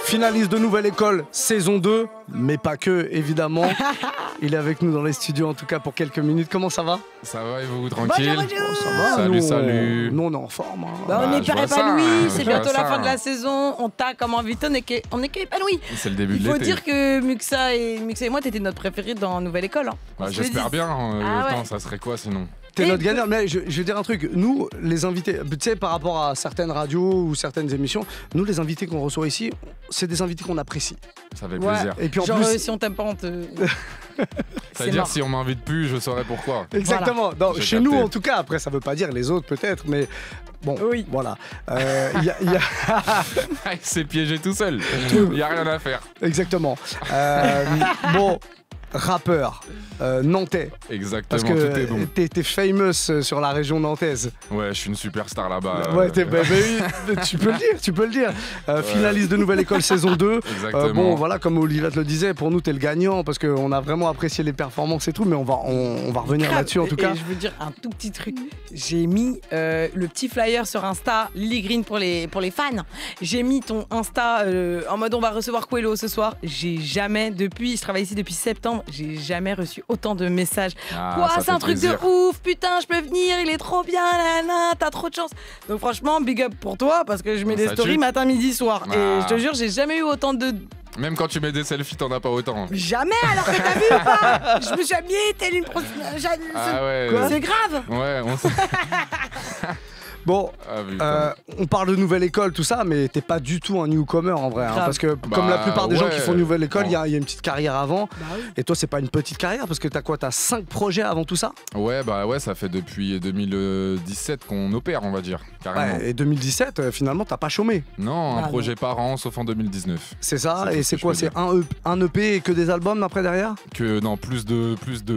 finaliste de Nouvelle École, saison 2, mais pas que, évidemment. Il est avec nous dans les studios, en tout cas, pour quelques minutes. Comment ça va? Ça va et vous, tranquille? Bonjour. Ça va, Salut, nous, salut. Nous, on est en forme. Hein. Bah, on est je hyper vois ça, épanouis, je c'est vois bientôt la ça. fin de la saison, on t'a comme invité, on est qu'épanouis. C'est le début Il de faut l'été. dire que Muxa et moi, t'étais notre préféré dans Nouvelle École. Hein. Bah, On se le j'espère dit. bien. Ah ouais. Attends, ça serait quoi sinon? T'es Et- notre gagnant, mais je vais dire un truc. Nous, les invités, tu sais, par rapport à certaines radios ou certaines émissions, nous, les invités qu'on reçoit ici, c'est des invités qu'on apprécie. Ça fait Ouais. plaisir. Et puis en Genre, plus, si on t'aime pas, on te. C'est-à-dire mort. si on m'invite plus, je saurais pourquoi. exactement. Non, J'ai chez capté. nous, en tout cas. Après, ça veut pas dire les autres, peut-être, mais bon, Oui. voilà. Il y a Il s'est piégé tout seul. Il n'y a rien à faire. exactement. Bon, rappeur nantais, Exactement, parce tout est que bon. t'es famous sur la région nantaise. Ouais, je suis une superstar là-bas. Ouais, oui, tu peux le dire. Finaliste de Nouvelle École saison 2. Exactement. Bon, voilà, comme Olivia te le disait, pour nous, t'es le gagnant parce qu'on a vraiment apprécié les performances et tout, mais on va revenir Grave. là-dessus en tout Et cas. je veux dire un tout petit truc. J'ai mis le petit flyer sur Insta, Lily Green pour les fans. J'ai mis ton Insta en mode on va recevoir Coelho ce soir. J'ai jamais, je travaille ici depuis septembre, j'ai jamais reçu autant de messages. Ah, Quoi, ça c'est fait un truc plaisir. de ouf, putain, je peux venir, il est trop bien, nana, t'as trop de chance. Donc franchement, big up pour toi parce que je mets des Ça stories tue. matin, midi, soir. Ah. Et je te jure, j'ai jamais eu autant de. Même quand tu mets des selfies, t'en as pas autant. Jamais, alors que t'as vu ou pas? Je me suis habillée, telle une Ah ouais. C'est grave. Ouais, on sait. Bon, Ah, putain. on parle de Nouvelle École, tout ça, mais t'es pas du tout un newcomer en vrai. Hein, Grave. parce que comme la plupart des gens ouais. qui font Nouvelle École, il y a une petite carrière avant. Bah oui. Et toi, c'est pas une petite carrière parce que t'as quoi? T'as 5 projets avant tout ça? Ouais, bah ouais, ça fait depuis 2017 qu'on opère, on va dire, carrément. Ouais, et 2017, finalement, t'as pas chômé. Non, un Ah, projet par an, sauf en 2019. C'est ça? C'est tout Et ce c'est que quoi? je peux C'est un EP et que des albums après derrière? Que non, plus de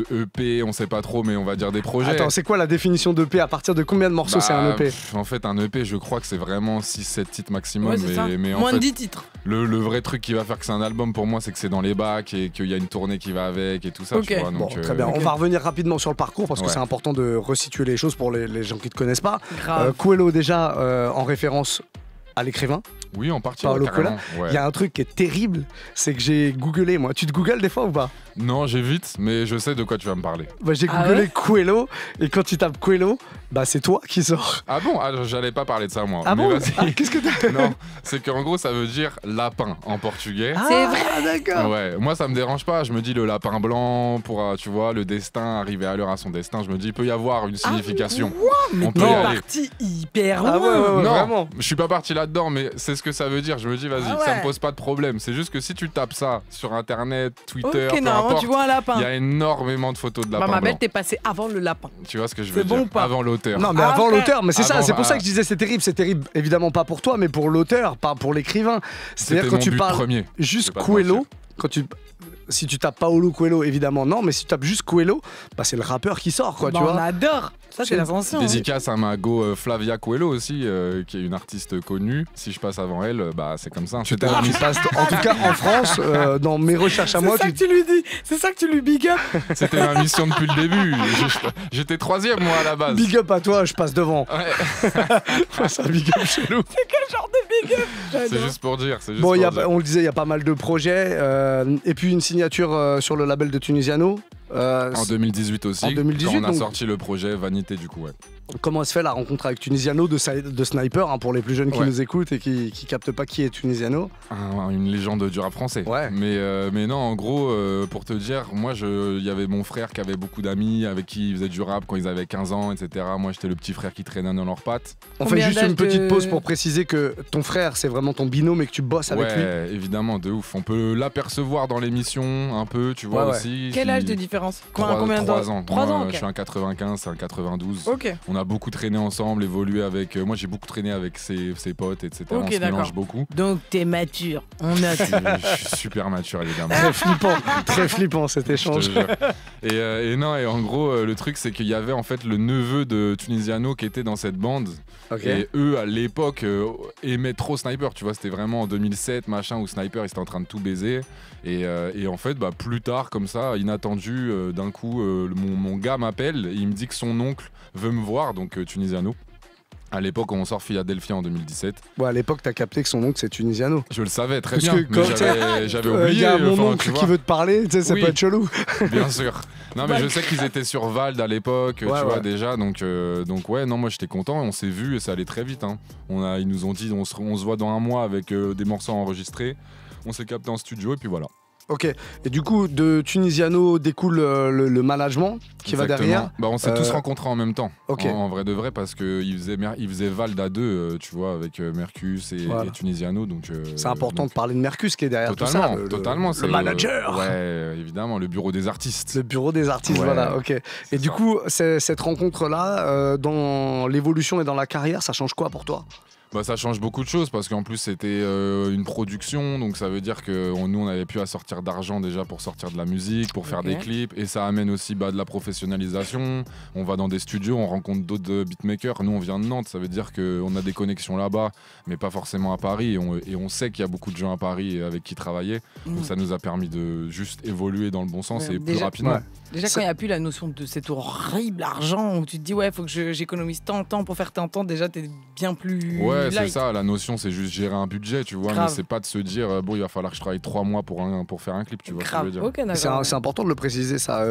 EP, on sait pas trop, mais on va dire des projets. Attends, c'est quoi la définition d'EP? À partir de combien de morceaux c'est un EP? En fait, un EP, je crois que c'est vraiment 6-7 titres maximum. Ouais, c'est ça. mais en Moins fait, de 10 titres. le vrai truc qui va faire que c'est un album pour moi, c'est que c'est dans les bacs et qu'il y a une tournée qui va avec et tout ça. Ok. Tu vois, Bon, donc, très bien. ok. On va revenir rapidement sur le parcours parce que Ouais. c'est important de resituer les choses pour les gens qui ne te connaissent pas. Grave. Coelho, déjà, en référence à l'écrivain. Oui, en partie. Paolo ouais, carrément. Il Ouais. y a un truc qui est terrible, c'est que j'ai googlé, moi. Tu te googles des fois ou pas? Non, j'évite, mais je sais de quoi tu vas me parler. Bah, j'ai Ah googlé ouais Coelho, et quand tu tapes Coelho, bah c'est toi qui sors. Ah bon? Ah, j'allais pas parler de ça, moi. Ah Mais bon? vas-y. Ah, qu'est-ce que t'as? Non, c'est qu'en gros, ça veut dire lapin en portugais. C'est vrai. Ah, d'accord. Ouais, moi ça me dérange pas, je me dis le lapin blanc pour, tu vois, le destin, arriver à l'heure à son destin, je me dis il peut y avoir une signification. Mais On peut t'es y aller. parti hyper Ah loin. ouais, ouais, ouais, Non, vraiment. je suis pas parti là-dedans, mais c'est ce que ça veut dire. Je me dis, vas-y, Ah ça ouais. me pose pas de problème. C'est juste que si tu tapes ça sur internet, Twitter, Ok, peu normalement, importe, tu vois un lapin. il y a énormément de photos de Bah, lapins ma belle, blancs. t'es passé avant le lapin. Tu vois ce que je c'est veux bon dire? ou pas Avant l'auteur. Non, mais Ah, avant frère. l'auteur, mais c'est ça, Avant, c'est pour ça ah. que je disais c'est terrible. C'est terrible, évidemment pas pour toi, mais pour l'auteur, pas pour l'écrivain. C'était C'est-à-dire quand mon tu but parles premier. juste Je vais pas te Coelho, mentir. si tu tapes Paolo Coelho, évidemment non, mais si tu tapes juste Coelho, bah c'est le rappeur qui sort, quoi, Bah, tu on vois. adore. Ça, c'est l'ascension. hein. Dédicace à ma go Flavia Coelho aussi, qui est une artiste connue. Si je passe avant elle, bah c'est comme ça. C'était Tu passes- en tout cas, en France, dans mes recherches à C'est moi, ça que tu lui dis. C'est ça que tu lui big up. c'était ma mission depuis le début. J'étais troisième moi à la base. big up à toi, je passe devant. Ouais, Ça, big up chelou. Quel genre de big up. c'est J'adore. juste pour dire. C'est juste Bon, pour dire. on le disait, il y a pas mal de projets. Et puis une signature sur le label de Tunisiano. En 2018 aussi, En 2018, quand on a donc. sorti le projet Vanité du coup, ouais. Comment se fait la rencontre avec Tunisiano de Sniper, hein, pour les plus jeunes qui Ouais. nous écoutent et qui captent pas qui est Tunisiano? Une légende du rap français. Ouais. Mais non, en gros, pour te dire, moi, il y avait mon frère qui avait beaucoup d'amis avec qui ils faisaient du rap quand ils avaient 15 ans, etc. Moi, j'étais le petit frère qui traînait dans leurs pattes. On fait Combien juste d'âge une petite de- pause pour préciser que ton frère, c'est vraiment ton binôme et que tu bosses avec lui. Ouais, évidemment, de ouf. On peut l'apercevoir dans l'émission un peu, tu vois Ouais, ouais. aussi. Quel âge de différence? Combien 3 ans. 3 Moi, ans, ok. Je suis un 95, c'est un 92. Ok. On a beaucoup traîné ensemble, évolué avec. Moi, j'ai beaucoup traîné avec ses potes, etc. Ok, on se d'accord. mélange beaucoup. Donc t'es mature. On note. Je suis super mature, évidemment. Très flippant cet Je te échange. jure. Et non, et en gros, le truc, c'est qu'il y avait en fait le neveu de Tunisiano qui était dans cette bande. Ok. Et eux, à l'époque, aimaient trop Sniper. Tu vois, c'était vraiment en 2007, machin, où Sniper, il était en train de tout baiser. Et en fait, bah, plus tard, comme ça, inattendu, d'un coup, mon gars m'appelle et il me dit que son oncle veut me voir, donc Tunisiano. À l'époque, on sort Philadelphia en 2017. Ouais, à l'époque, t'as capté que son oncle, c'est Tunisiano. Je le savais très Parce bien, que quand mais j'avais oublié. Il y a mon enfin, oncle tu qui vois. veut te parler, tu sais, ça Oui. peut être chelou. Bien sûr. Non, mais je sais qu'ils étaient sur Vald à l'époque, tu vois, déjà. Donc ouais, non, moi j'étais content. On s'est vu et ça allait très vite. Hein. Ils nous ont dit, on se voit dans un mois avec des morceaux enregistrés. On s'est capté en studio et puis voilà. Ok. Et du coup, de Tunisiano découle le management qui va Exactement. derrière. Bah, on s'est tous rencontrés en même temps. Ok. En vrai de vrai, parce qu'ils faisaient Vald à deux, tu vois, avec Mercus et Tunisiano. Donc, c'est important de parler de Mercus qui est derrière tout ça. Totalement. Le manager. Ouais, évidemment, le bureau des artistes. Le bureau des artistes, Ouais, voilà, ok. Et du coup, cette rencontre-là, dans l'évolution et dans la carrière, ça change quoi pour toi ? Bah, ça change beaucoup de choses parce qu'en plus c'était une production, donc ça veut dire que nous on n'avait plus à sortir d'argent déjà pour sortir de la musique, pour faire des clips, et ça amène aussi de la professionnalisation. On va dans des studios, on rencontre d'autres beatmakers. Nous on vient de Nantes, ça veut dire qu'on a des connexions là-bas, mais pas forcément à Paris, et on sait qu'il y a beaucoup de gens à Paris avec qui travailler, donc ça nous a permis de juste évoluer dans le bon sens et plus rapidement. Déjà, quand il n'y a plus la notion de cet horrible argent où tu te dis, ouais, il faut que j'économise tant de temps pour faire tant de temps, déjà, t'es bien plus. Ouais, c'est light. ça, la notion, c'est juste gérer un budget, tu vois, mais c'est pas de se dire, bon, il va falloir que je travaille 3 mois pour faire un clip, tu vois ce que je veux dire. Okay, c'est important de le préciser, ça.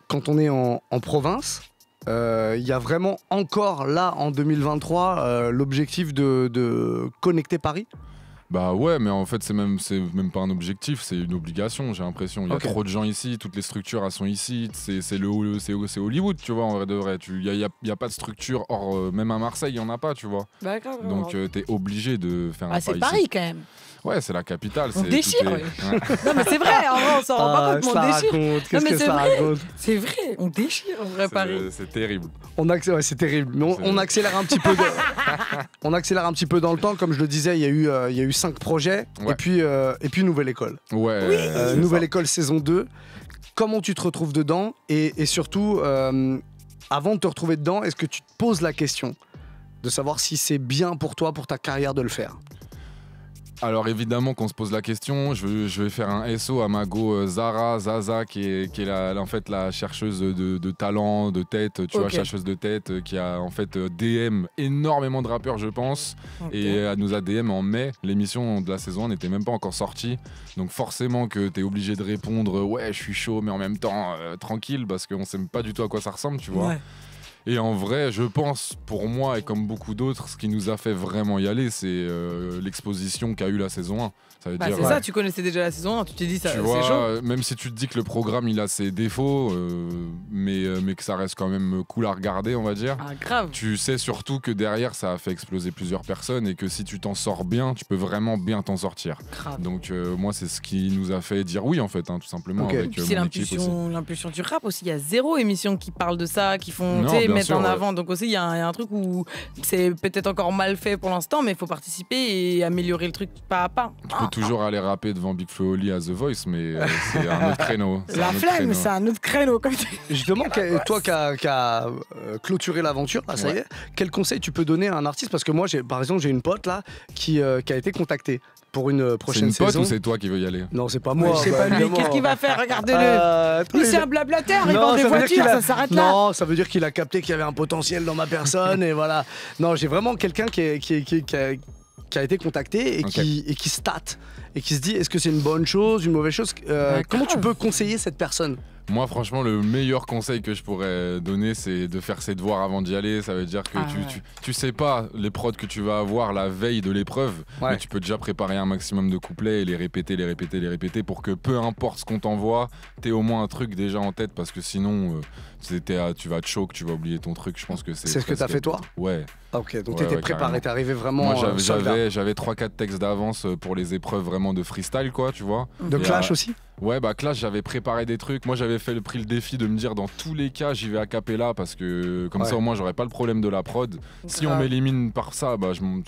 Quand on est en province, il y a vraiment encore là, en 2023, l'objectif de connecter Paris. Bah ouais, mais en fait c'est même pas un objectif, c'est une obligation, j'ai l'impression. Il y a trop de gens ici, toutes les structures elles sont ici, c'est Hollywood, tu vois, en vrai de vrai. Il y a pas de structure, même à Marseille il y en a pas, tu vois. Bah, grave, donc t'es obligé de faire un pas c'est ici. Paris quand même. Ouais, c'est la capitale. On déchire. Non mais c'est vrai, on s'en rend pas compte, mais on déchire. Qu'est-ce que ça raconte ? C'est vrai, on déchire en vrai Paris. C'est terrible. C'est terrible. Mais on accélère un petit peu. On accélère un petit peu dans le temps, comme je le disais, il y a eu 5 projets et puis Nouvelle École. Ouais. Nouvelle École saison 2. Comment tu te retrouves dedans et surtout, avant de te retrouver dedans, est-ce que tu te poses la question de savoir si c'est bien pour toi, pour ta carrière de le faire ? Alors évidemment qu'on se pose la question, je vais faire un SO à ma go Zaza qui est en fait la chercheuse de talent, de tête, tu vois, chercheuse de tête qui a en fait DM énormément de rappeurs je pense, et elle nous a DM en mai, l'émission de la saison 1 n'était même pas encore sortie, donc forcément que t'es obligé de répondre ouais je suis chaud mais en même temps tranquille parce qu'on sait pas du tout à quoi ça ressemble, tu vois. Et en vrai, je pense, pour moi et comme beaucoup d'autres, ce qui nous a fait vraiment y aller, c'est l'exposition qu'a eu la saison 1. Ça veut dire, c'est ça, tu connaissais déjà la saison 1, tu t'es dit ça, c'est chaud. Même si tu te dis que le programme il a ses défauts, mais que ça reste quand même cool à regarder, on va dire. Ah, grave. Tu sais surtout que derrière, ça a fait exploser plusieurs personnes et que si tu t'en sors bien, tu peux vraiment bien t'en sortir. Grave. Donc moi, c'est ce qui nous a fait dire oui, en fait, tout simplement. Avec c'est mon équipe aussi. l'impulsion du rap aussi. Il y a 0 émission qui parle de ça, qui font mettre en avant. Donc aussi, il y a un truc où c'est peut-être encore mal fait pour l'instant, mais il faut participer et améliorer le truc pas à pas. Tu peux toujours aller rapper devant Big Flo et Oli à The Voice, mais c'est un autre créneau. La flemme, c'est un autre créneau. Comme justement, toi qui as clôturé l'aventure, là, ça y est, quel conseil tu peux donner à un artiste ? Parce que moi, par exemple, j'ai une pote là qui a été contactée pour une prochaine saison. C'est une pote ou c'est toi qui veux y aller ? Non, c'est pas moi. C'est pas lui. Qu'est-ce qu'il va faire ? Regardez-le. C'est un blablateur, il vend des voitures, ça s'arrête là. Non, ça veut dire qu'il a capté qu'il y avait un potentiel dans ma personne et voilà. Non, j'ai vraiment quelqu'un qui a été contacté et qui state et qui se dit est-ce que c'est une bonne chose, une mauvaise chose ? Comment tu peux conseiller cette personne ? Moi, franchement, le meilleur conseil que je pourrais donner, c'est de faire ses devoirs avant d'y aller. Ça veut dire que tu sais pas les prods que tu vas avoir la veille de l'épreuve, mais tu peux déjà préparer un maximum de couplets et les répéter pour que peu importe ce qu'on t'envoie, t'aies au moins un truc déjà en tête parce que sinon, tu vas te choquer, tu vas oublier ton truc. Je pense que c'est ce que t'as fait toi ? Ouais. Ok, donc t'étais préparé, t'es arrivé vraiment. Moi, j'avais 3-4 textes d'avance pour les épreuves vraiment de freestyle, quoi, tu vois. De clash aussi ? Ouais, Clash, j'avais préparé des trucs. Moi, j'avais pris le défi de me dire dans tous les cas, j'y vais a cappella parce que comme ça, au moins, j'aurais pas le problème de la prod. Si on m'élimine par ça,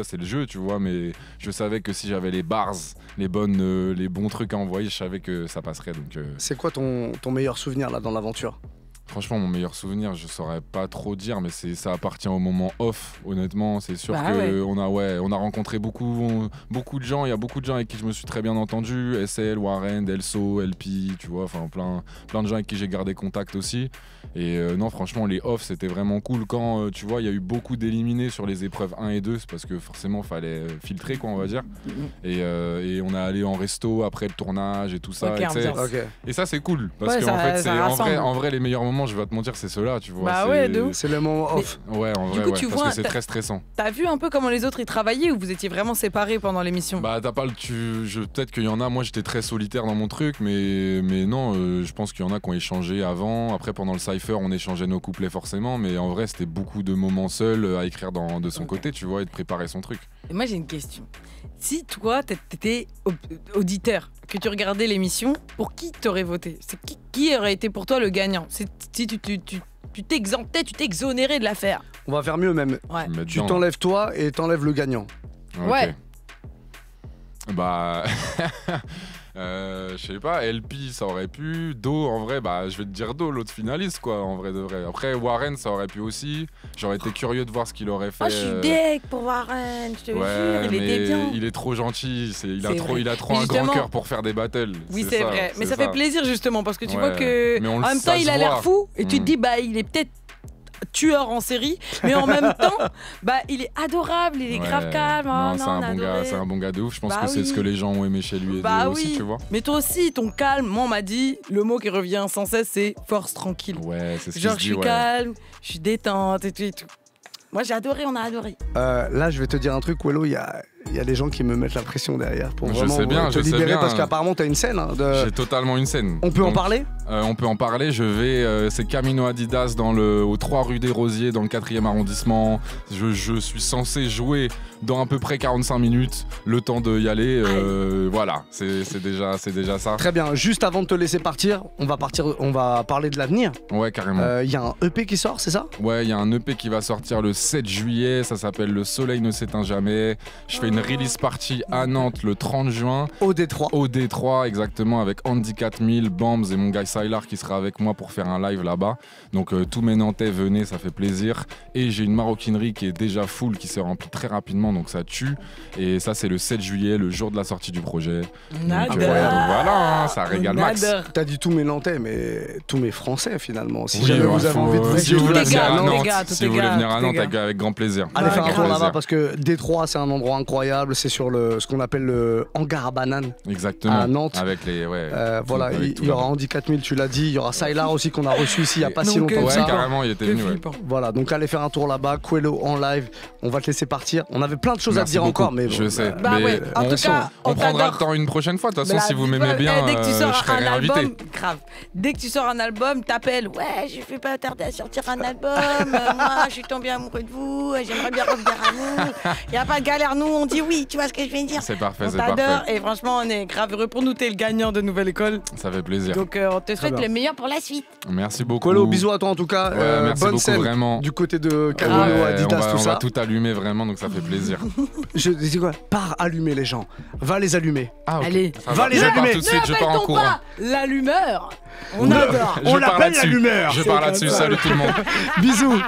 c'est le jeu, tu vois. Mais je savais que si j'avais les bars, les bons trucs à envoyer, je savais que ça passerait. Donc, c'est quoi ton meilleur souvenir là dans l'aventure ? Franchement, mon meilleur souvenir, je saurais pas trop dire, mais ça appartient au moment off. Honnêtement, c'est sûr qu'on on a rencontré beaucoup de gens. Il y a beaucoup de gens avec qui je me suis très bien entendu. SL, Warren, Delso, LP, tu vois, enfin plein de gens avec qui j'ai gardé contact aussi. Et non, franchement, les off, c'était vraiment cool. Quand tu vois, il y a eu beaucoup d'éliminés sur les épreuves 1 et 2, c'est parce que forcément, fallait filtrer, quoi, on va dire. Et on a allé en resto après le tournage et tout ça. Et ça, c'est cool parce qu'en fait, en vrai, les meilleurs moments, je vais te mentir, c'est ceux-là, tu vois. C'est le moment off. Ouais, en vrai, parce que c'est très stressant. T'as vu un peu comment les autres y travaillaient ou vous étiez vraiment séparés pendant l'émission? Bah, peut-être qu'il y en a, moi j'étais très solitaire dans mon truc, mais non, je pense qu'il y en a qui ont échangé avant. Après, pendant le cypher, on échangeait nos couplets forcément, mais en vrai, c'était beaucoup de moments seuls à écrire de son côté, tu vois, et de préparer son truc. Et moi, j'ai une question. Si toi, t'étais auditeur, que tu regardais l'émission, pour qui t'aurais voté? Qui aurait été pour toi le gagnant? Si tu t'exemptais, tu t'exonérais de l'affaire. On va faire mieux même. Ouais. Tu t'enlèves toi et t'enlèves le gagnant. Okay. Ouais. Bah... je sais pas, LP ça aurait pu, Do en vrai, bah je vais te dire Do, l'autre finaliste quoi, en vrai de vrai. Après Warren ça aurait pu aussi, j'aurais été curieux de voir ce qu'il aurait fait. Oh, je suis deg pour Warren, je te jure, il était bien. Il est trop gentil, il a trop un grand cœur pour faire des battles. Oui c'est vrai, mais ça fait plaisir justement parce que tu vois que en même temps il a voit. l'air fou et tu te dis bah il est peut-être tueur en série, mais en même temps, bah il est adorable, il est grave calme. Non, c'est un bon gars de ouf. Je pense que c'est ce que les gens ont aimé chez lui aussi, tu vois. Mais toi aussi, ton calme, moi on m'a dit, le mot qui revient sans cesse, c'est force tranquille. Ouais, c'est ce genre je suis calme, je suis détente et tout. Moi j'ai adoré, on a adoré. Là, je vais te dire un truc, Wello, il y a des gens qui me mettent la pression derrière pour vraiment te libérer parce qu'apparemment t'as une scène. J'ai totalement une scène. On peut en parler On peut en parler. C'est Camino Adidas au 3 rue des Rosiers dans le 4e arrondissement. Je suis censé jouer dans à peu près 45 minutes. Le temps d'y aller. Voilà, c'est déjà ça. Très bien. Juste avant de te laisser partir, on va parler de l'avenir. Ouais, carrément. Il y a un EP qui sort, c'est ça? Ouais, il y a un EP qui va sortir le 7 juillet. Ça s'appelle Le Soleil ne s'éteint jamais. Je fais une release party à Nantes le 30 juin. Au Détroit. Au Détroit, exactement, avec Andy 4000, Bams et mon gars Sylar qui sera avec moi pour faire un live là-bas. Donc tous mes Nantais, venez, ça fait plaisir. Et j'ai une maroquinerie qui est déjà full, qui s'est remplie très rapidement, donc ça tue. Et ça, c'est le 7 juillet, le jour de la sortie du projet. Donc voilà, ça régale max. T'as dit tous mes Nantais, mais tous mes Français finalement. Si oui, jamais vous avez envie de si vous voulez venir à Nantes, si vous voulez venir à Nantes, avec grand plaisir. Allez faire un tour là-bas parce que Détroit, c'est un endroit incroyable. C'est sur ce qu'on appelle le hangar à bananes. Exactement. À Nantes. Avec les. Voilà, il y aura Andy 4000, tu l'as dit. Il y aura Sylar aussi qu'on a reçu ici il n'y a pas si longtemps que ça. Ouais, carrément, il était venu. Voilà, donc allez faire un tour là-bas. Quello en live. On va te laisser partir. On avait plein de choses à te dire encore, mais je sais. Mais en tout cas, on prendra le temps une prochaine fois. De toute façon, si vous m'aimez bien, je serai réinvité. Grave. Dès que tu sors un album, t'appelles. Ouais, je vais pas tarder à sortir un album. Moi, je suis tombé amoureux de vous. J'aimerais bien revenir à vous. Il n'y a pas de galère, nous, on dit oui. Tu vois ce que je viens de dire? C'est parfait, on t'adore et franchement, on est grave heureux pour nous. T'es le gagnant de Nouvelle École. Ça fait plaisir. Donc, on te souhaite le meilleur pour la suite. Merci beaucoup. Quello, bisous à toi en tout cas. Merci bonne beaucoup, scène vraiment. Du côté de Camino, Adidas, tout ça. On va tout allumer vraiment, donc ça fait plaisir. Je dis quoi? Pars allumer les gens. Va les allumer. Ah, okay. Allez, va les allumer. Tout de suite, je pars en courant. L'allumeur. On adore. On l'appelle l'allumeur. Je pars là-dessus. Salut tout le monde. Bisous.